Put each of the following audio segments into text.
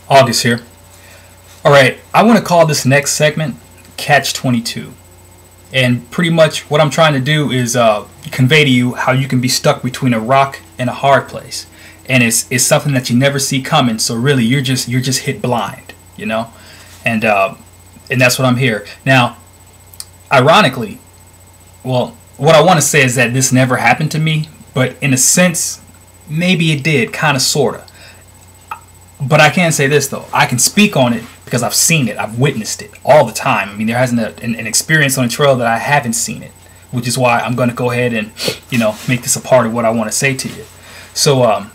August here. Alright, I want to call this next segment Catch 22. And pretty much what I'm trying to do is convey to you how you can be stuck between a rock and a hard place. And it's something that you never see coming, so really you're just hit blind, you know? And that's what I'm here. Now, ironically, well, what I want to say is that this never happened to me, but in a sense, maybe it did, kind of, sort of. But I can say this, though. I can speak on it because I've seen it. I've witnessed it all the time. I mean, there hasn't an experience on a trail that I haven't seen it, which is why I'm going to go ahead and, make this a part of what I want to say to you. So,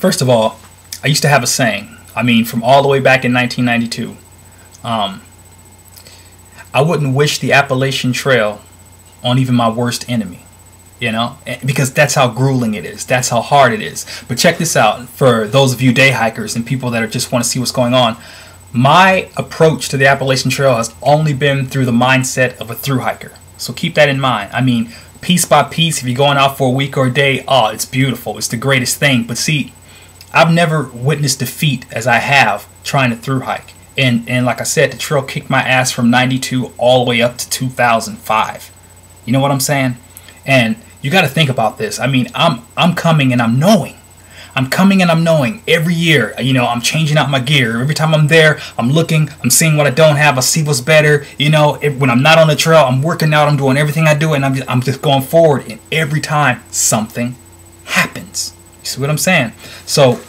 first of all, I used to have a saying. I mean, from all the way back in 1992. I wouldn't wish the Appalachian Trail on even my worst enemy. Because that's how grueling it is. That's how hard it is. But check this out. For those of you day hikers and people that just want to see what's going on, my approach to the Appalachian Trail has only been through the mindset of a thru hiker. So keep that in mind. I mean, piece by piece, if you're going out for a week or a day, oh, it's beautiful. It's the greatest thing. But see, I've never witnessed defeat as I have trying to thru hike. And like I said, the trail kicked my ass from 92 all the way up to 2005. You know what I'm saying? And you got to think about this. I mean, I'm coming and I'm knowing. I'm coming and I'm knowing every year. I'm changing out my gear. Every time I'm there, I'm looking, I'm seeing what I don't have. I see what's better. When I'm not on the trail, I'm working out. I'm doing everything I do, and I'm just going forward. And every time something happens. You see what I'm saying? So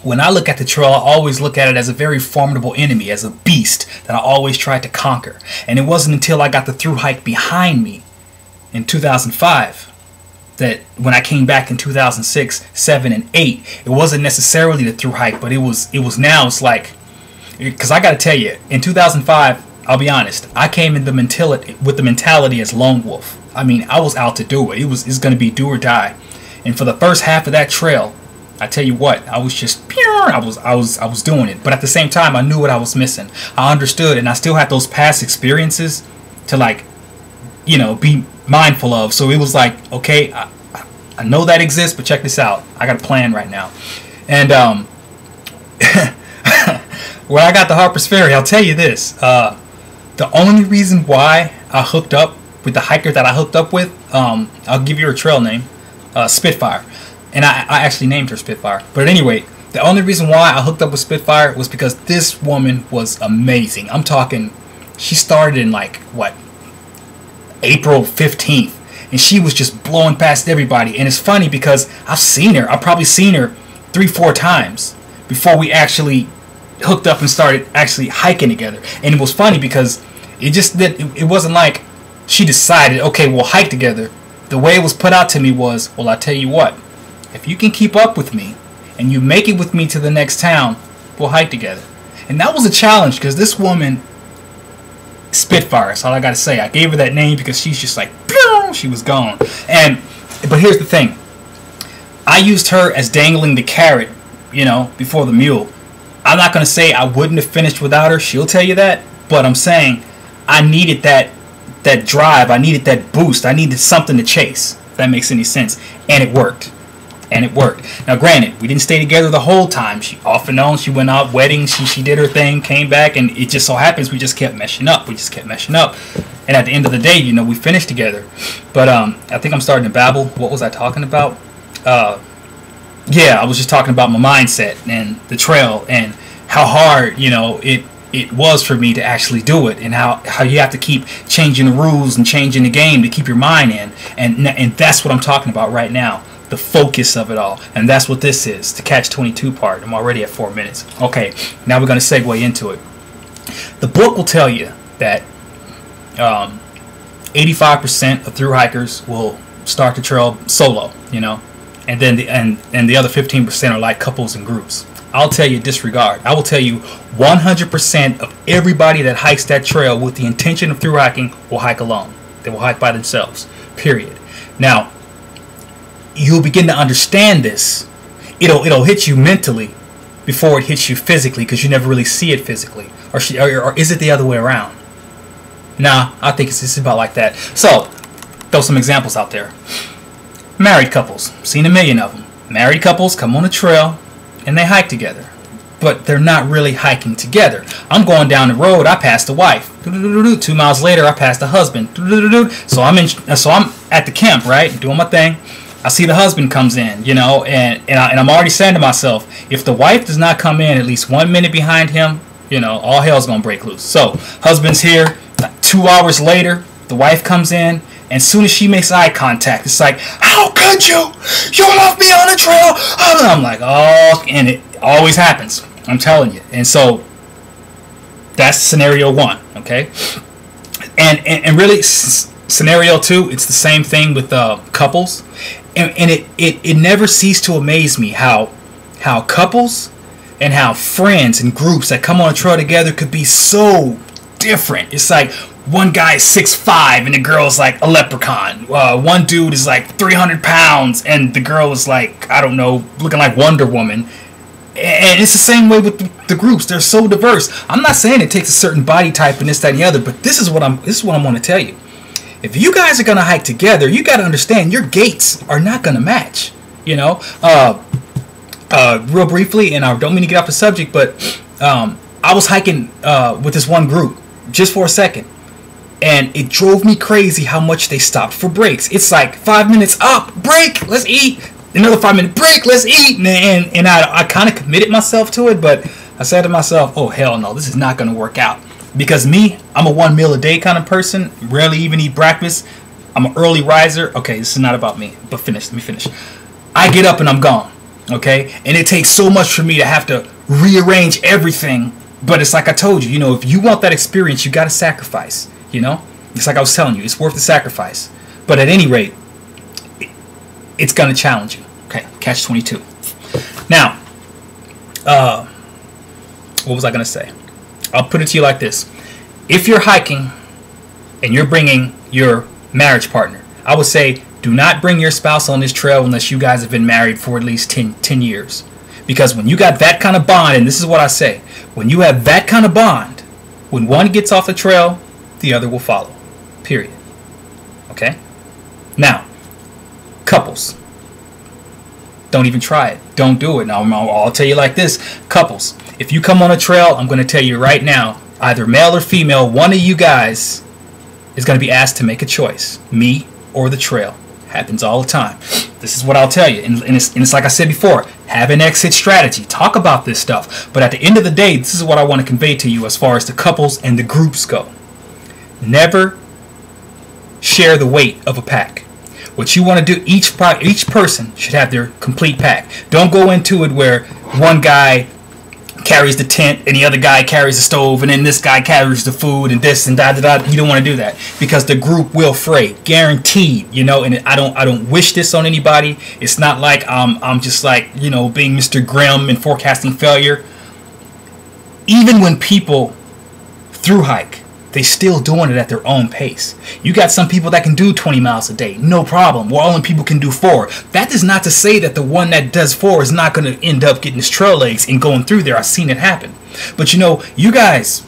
when I look at the trail, I always look at it as a very formidable enemy, as a beast that I always tried to conquer. And it wasn't until I got the thru hike behind me in 2005 that when I came back in 2006, 7, and 8, it wasn't necessarily the thru hike, but it was now. It's like, because I got to tell you, in 2005, I'll be honest, I came in with the mentality as lone wolf. I mean, I was out to do it. It's going to be do or die. And for the first half of that trail, I tell you what, I was just I was doing it. But at the same time, I knew what I was missing. I understood, and I still had those past experiences to be mindful of. So it was like, okay, I know that exists, but check this out. I got a plan right now. And when I got to Harper's Ferry, I'll tell you this. The only reason why I hooked up with the hiker that I hooked up with, I'll give you her trail name, Spitfire. And I actually named her Spitfire. But at any rate, the only reason why I hooked up with Spitfire was because this woman was amazing. I'm talking, she started in April 15th, and she was just blowing past everybody. And it's funny because I've probably seen her 3-4 times before we actually hooked up and started actually hiking together. And it was funny because it wasn't like she decided, okay, we'll hike together. The way it was put out to me was, well, I tell you what, if you can keep up with me and you make it with me to the next town, we'll hike together. And that was a challenge because this woman, Spitfire, that's all I gotta say. I gave her that name because she's just like, she was gone. But here's the thing. I used her as dangling the carrot, before the mule. I'm not gonna say I wouldn't have finished without her. She'll tell you that. But I'm saying I needed that drive. I needed that boost. I needed something to chase. If that makes any sense. And it worked. Now, granted, we didn't stay together the whole time. She off and on. She went out weddings. She did her thing, came back, and it just so happens we just kept meshing up. And at the end of the day, we finished together. But I think I'm starting to babble. What was I talking about? Yeah, I was just talking about my mindset and the trail and how hard, it was for me to actually do it, and how you have to keep changing the rules and changing the game to keep your mind in. And that's what I'm talking about right now. The focus of it all. And that's what this is, the Catch 22 part. I'm already at 4 minutes. Okay, now we're going to segue into it. The book will tell you that 85% of thru hikers will start the trail solo, and then the other 15% are like couples and groups. I'll tell you disregard. I will tell you 100% of everybody that hikes that trail with the intention of thru hiking will hike alone. They will hike by themselves, period. Now, you'll begin to understand this. It'll hit you mentally before it hits you physically, because you never really see it physically. Or is it the other way around? Nah, I think it's about like that. So, throw some examples out there. Married couples. Seen a million of them. Married couples come on a trail and they hike together. but they're not really hiking together. I'm going down the road. I pass the wife. 2 miles later, I pass the husband. So I'm at the camp, right, doing my thing. I see the husband comes in, you know, and I'm already saying to myself, if the wife does not come in at least 1 minute behind him, you know, all hell's gonna break loose. So husband's here. 2 hours later, the wife comes in. And as soon as she makes eye contact, it's like, how could you? You left me on the trail. I'm like, oh, and it always happens. I'm telling you. And so that's scenario 1, okay? And really, scenario 2, it's the same thing with couples. And it never ceased to amaze me how couples and how friends and groups that come on a trail together could be so different. It's like, one guy is 6'5" and the girl's like a leprechaun. One dude is like 300 pounds and the girl is like, I don't know, looking like Wonder Woman. And it's the same way with the groups. They're so diverse. I'm not saying it takes a certain body type and this, that, and the other, but this is what I'm going to tell you. If you guys are going to hike together, you got to understand your gaits are not going to match. You know, real briefly, and I don't mean to get off the subject, but I was hiking with this one group just for a second. And it drove me crazy how much they stopped for breaks. It's like 5 minutes up, break, let's eat. Another 5 minute break, let's eat. And I kind of committed myself to it, but I said to myself, oh, hell no, this is not going to work out. Because me, I'm a 1 meal a day kind of person. Rarely even eat breakfast. I'm an early riser. Okay, this is not about me, but let me finish. I get up and I'm gone, okay? And it takes so much for me to have to rearrange everything. But it's like I told you, you know, if you want that experience, you got to sacrifice. You know, it's like I was telling you, it's worth the sacrifice. But at any rate, it's going to challenge you. Okay, catch 22. Now, what was I going to say? I'll put it to you like this. If you're hiking and you're bringing your marriage partner, I would say do not bring your spouse on this trail unless you guys have been married for at least 10 years. Because when you got that kind of bond, and this is what I say, when you have that kind of bond, when one gets off the trail, the other will follow. Period. Okay? Now, couples. Don't even try it. Don't do it. Now, I'll tell you like this. Couples, if you come on a trail, I'm going to tell you right now, either male or female, one of you guys is going to be asked to make a choice. Me or the trail. Happens all the time. This is what I'll tell you. And it's like I said before, have an exit strategy. Talk about this stuff. But at the end of the day, this is what I want to convey to you as far as the couples and the groups go. Never share the weight of a pack. What you want to do, each person should have their complete pack. Don't go into it where one guy carries the tent and the other guy carries the stove and then this guy carries the food and this and that. You don't want to do that because the group will fray, guaranteed. You know, and I don't wish this on anybody. It's not like I'm just like, you know, being Mr. Grimm and forecasting failure. Even when people thru hike, they still doing it at their own pace. You got some people that can do 20 miles a day, no problem. Well, only people can do 4. That is not to say that the one that does 4 is not going to end up getting his trail legs and going through there. I've seen it happen. But you know, you guys,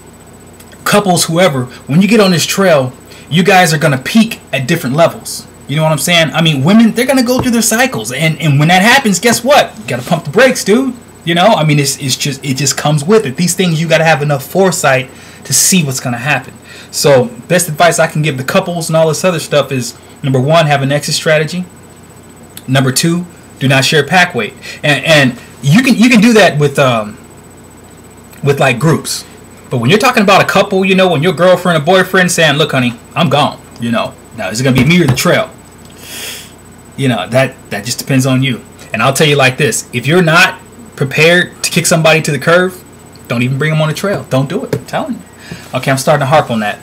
couples, whoever, when you get on this trail, you guys are going to peak at different levels. You know what I'm saying? I mean, women, they're going to go through their cycles. And when that happens, guess what? You got to pump the brakes, dude. You know, I mean, it just comes with it. These things, you got to have enough foresight to see what's going to happen. So best advice I can give the couples and all this other stuff is, number 1, have an exit strategy. Number 2, do not share pack weight. And you can do that with like groups. But when you're talking about a couple, you know, when your girlfriend or boyfriend saying, look, honey, I'm gone, you know, now is it going to be me or the trail? You know, that just depends on you. And I'll tell you like this, if you're not prepared to kick somebody to the curve, don't even bring them on the trail. Don't do it. I'm telling you. Okay, I'm starting to harp on that.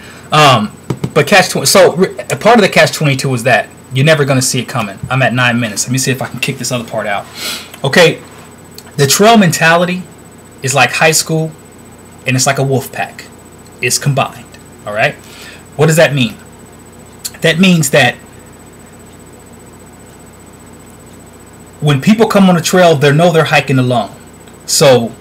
But catch 20. So a part of the catch 22 is that you're never going to see it coming. I'm at 9 minutes. Let me see if I can kick this other part out. Okay, the trail mentality is like high school, and it's like a wolf pack. It's combined. All right. What does that mean? That means that when people come on a trail, they know they're hiking alone. So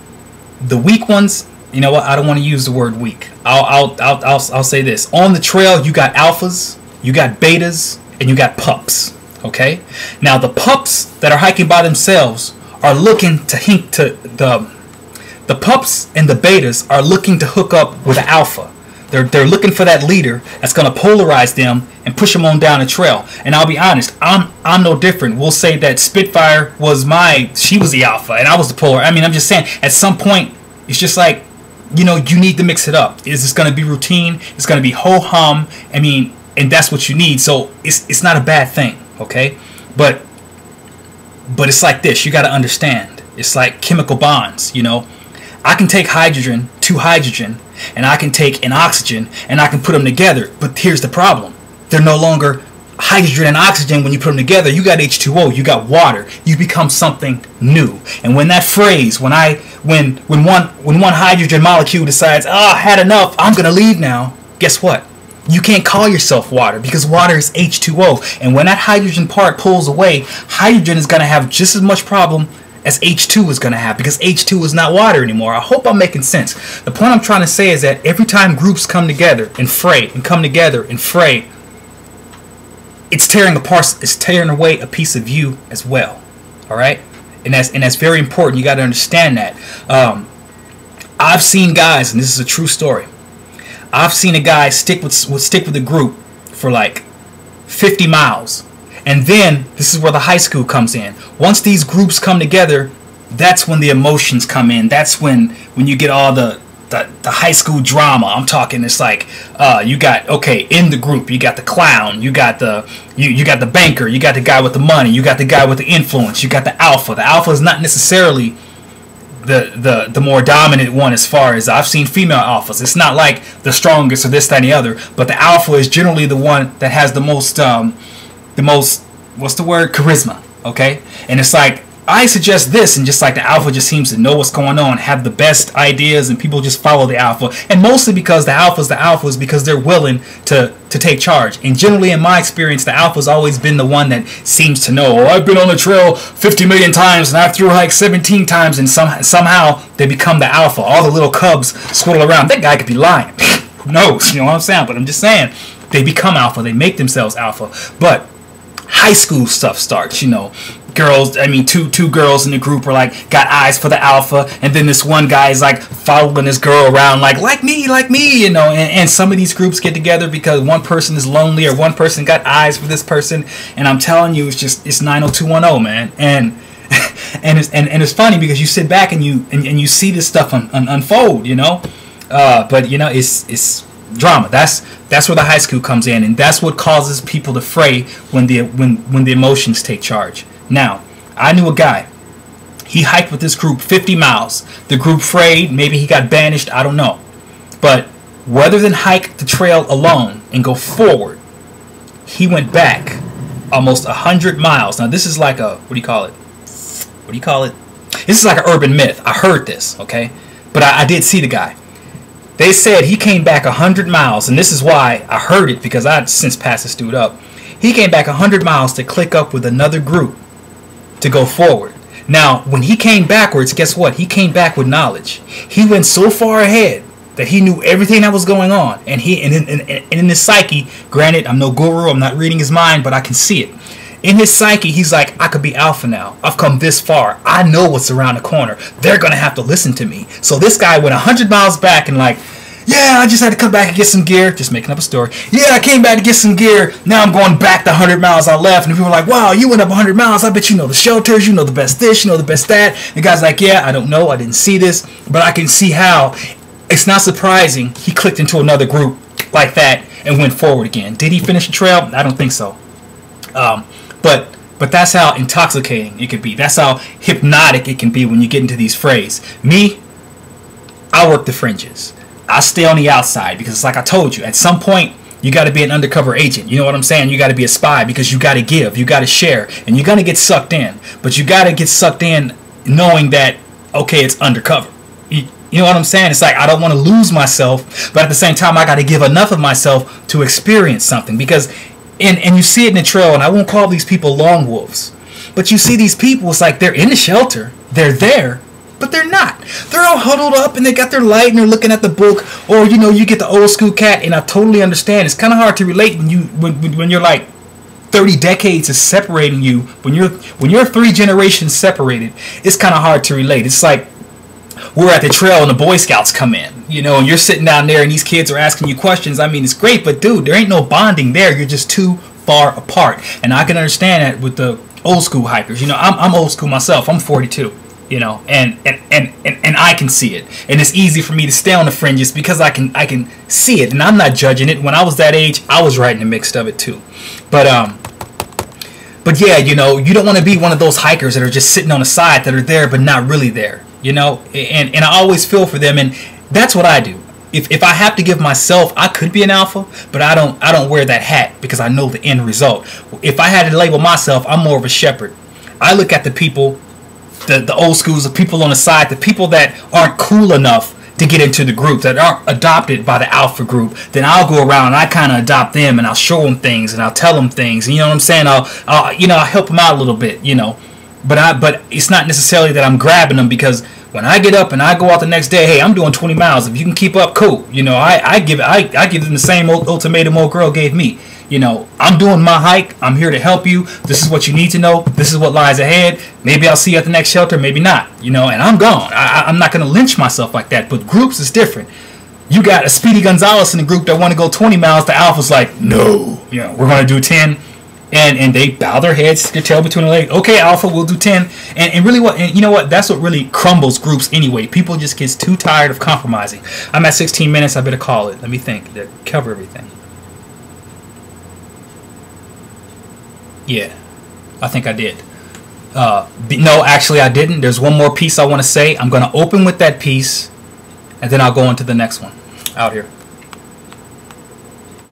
the weak ones, you know what? I don't want to use the word weak. I'll say this. On the trail, you got alphas, you got betas, and you got pups. Okay. Now the pups that are hiking by themselves are looking to The pups and the betas are looking to hook up with the alpha. They're looking for that leader that's going to polarize them and push them on down the trail. And I'll be honest, I'm no different. We'll say that Spitfire she was the alpha and I was the polar. I mean, I'm just saying, at some point, it's just like, you know, you need to mix it up. Is this going to be routine? It's going to be ho-hum. I mean, and that's what you need. So it's not a bad thing, okay? But it's like this. You got to understand. It's like chemical bonds, you know. I can take hydrogen, 2 hydrogen, and I can take an oxygen, and I can put them together. But here's the problem. They're no longer hydrogen and oxygen. When you put them together, you got H2O, you got water. You become something new. And when that phrase, when one hydrogen molecule decides, I had enough, I'm going to leave now, guess what? You can't call yourself water because water is H2O. And when that hydrogen part pulls away, hydrogen is going to have just as much problem as H2 is going to have, because H2 is not water anymore. I hope I'm making sense. The point I'm trying to say is that every time groups come together and fray, it's tearing away a piece of you as well. All right? And that's very important. You got to understand that. I've seen guys, and this is a true story, I've seen a guy stick with the group for like 50 miles. And then, this is where the high school comes in. Once these groups come together, that's when the emotions come in. That's when you get all the high school drama. I'm talking, it's like, you got, okay, in the group, you got the clown, you got you got the banker, you got the guy with the money, you got the guy with the influence, you got the alpha. The alpha is not necessarily the more dominant one as far as I've seen female alphas. It's not like the strongest or this, that, and the other, but the alpha is generally the one that has the most, what's the word? Charisma, okay? And it's like, I suggest this, and just like the alpha just seems to know what's going on, have the best ideas, and people just follow the alpha. And mostly because the alpha is because they're willing to take charge. And generally, in my experience, the alpha's always been the one that seems to know, I've been on the trail 50 million times, and I've thru-hiked 17 times, and somehow they become the alpha. All the little cubs squirrel around. That guy could be lying. Who knows? You know what I'm saying? But I'm just saying, they become alpha. They make themselves alpha. But high school stuff starts, you know. Girls, I mean, two girls in the group are like, got eyes for the alpha, and then this one guy is like following this girl around like me, you know. And some of these groups get together because one person is lonely or one person got eyes for this person. And I'm telling you, it's 90210, man. And it's funny because you sit back and you see this stuff unfold, you know. But you know, it's drama. That's where the high school comes in, and that's what causes people to fray when the emotions take charge. Now, I knew a guy. He hiked with this group 50 miles. The group frayed. Maybe he got banished. I don't know. But rather than hike the trail alone and go forward, he went back almost 100 miles. Now, this is like a, what do you call it? This is like an urban myth. I heard this, okay? But I did see the guy. They said he came back 100 miles, and this is why I heard it, because I'd since passed this dude up. He came back 100 miles to click up with another group to go forward. Now, when he came backwards, guess what? He came back with knowledge. He went so far ahead that he knew everything that was going on. And in his psyche, granted, I'm no guru, I'm not reading his mind, but I can see it. In his psyche, he's like, I could be alpha now. I've come this far. I know what's around the corner. They're going to have to listen to me. So this guy went 100 miles back and like, yeah, I just had to come back and get some gear. Just making up a story. Yeah, I came back to get some gear. Now I'm going back the 100 miles I left. And people were like, wow, you went up 100 miles. I bet you know the shelters. You know the best this. You know the best that. And the guy's like, yeah, I don't know. I didn't see this. But I can see how. It's not surprising he clicked into another group like that and went forward again. Did he finish the trail? I don't think so. But that's how intoxicating it could be. That's how hypnotic it can be when you get into these frays. Me, I work the fringes. I stay on the outside because it's like I told you. At some point, you got to be an undercover agent. You know what I'm saying? You got to be a spy because you got to give. You got to share. And you're going to get sucked in. But you got to get sucked in knowing that, okay, it's undercover. You know what I'm saying? It's like I don't want to lose myself. But at the same time, I got to give enough of myself to experience something. Because, and you see it in the trail, and I won't call these people lone wolves. But you see these people, it's like they're in the shelter. They're there. But they're not. They're all huddled up and they got their light and they're looking at the book. Or, you know, you get the old school cat, and I totally understand. It's kind of hard to relate when you're like 30 decades is separating you. When you're 3 generations separated, it's kind of hard to relate. It's like we're at the trail and the Boy Scouts come in, you know, and you're sitting down there and these kids are asking you questions. I mean, it's great, but dude, there ain't no bonding there. You're just too far apart. And I can understand that with the old school hikers. You know, I'm old school myself. I'm 42. You know, and I can see it, and it's easy for me to stay on the fringes because I can see it, and I'm not judging it. When I was that age, I was right in the mix of it too, but yeah, you know, you don't want to be one of those hikers that are just sitting on the side that are there but not really there, you know, and I always feel for them, and that's what I do. If I have to give myself, I could be an alpha, but I don't wear that hat because I know the end result. If I had to label myself, I'm more of a shepherd. I look at the people. The old schools, the people on the side, the people that aren't cool enough to get into the group, that aren't adopted by the alpha group, then I'll go around and I kind of adopt them and I'll show them things and I'll tell them things. And you know what I'm saying? I'll help them out a little bit, you know. But it's not necessarily that I'm grabbing them, because when I get up and I go out the next day, hey, I'm doing 20 miles. If you can keep up, cool. You know, I give them the same ultimatum old girl gave me. You know, I'm doing my hike. I'm here to help you. This is what you need to know. This is what lies ahead. Maybe I'll see you at the next shelter. Maybe not. You know, and I'm gone. I'm not going to lynch myself like that. But groups is different. You got a Speedy Gonzalez in the group that want to go 20 miles. The alpha's like, no. You know, we're going to do 10. And they bow their heads, their tail between their legs. Okay, alpha, we'll do 10. And really you know what? That's what really crumbles groups anyway. People just get too tired of compromising. I'm at 16 minutes. I better call it. Let me think. Cover everything. Yeah, I think I did. No, actually I didn't. There's one more piece I want to say. I'm going to open with that piece, and then I'll go into the next one. Out here.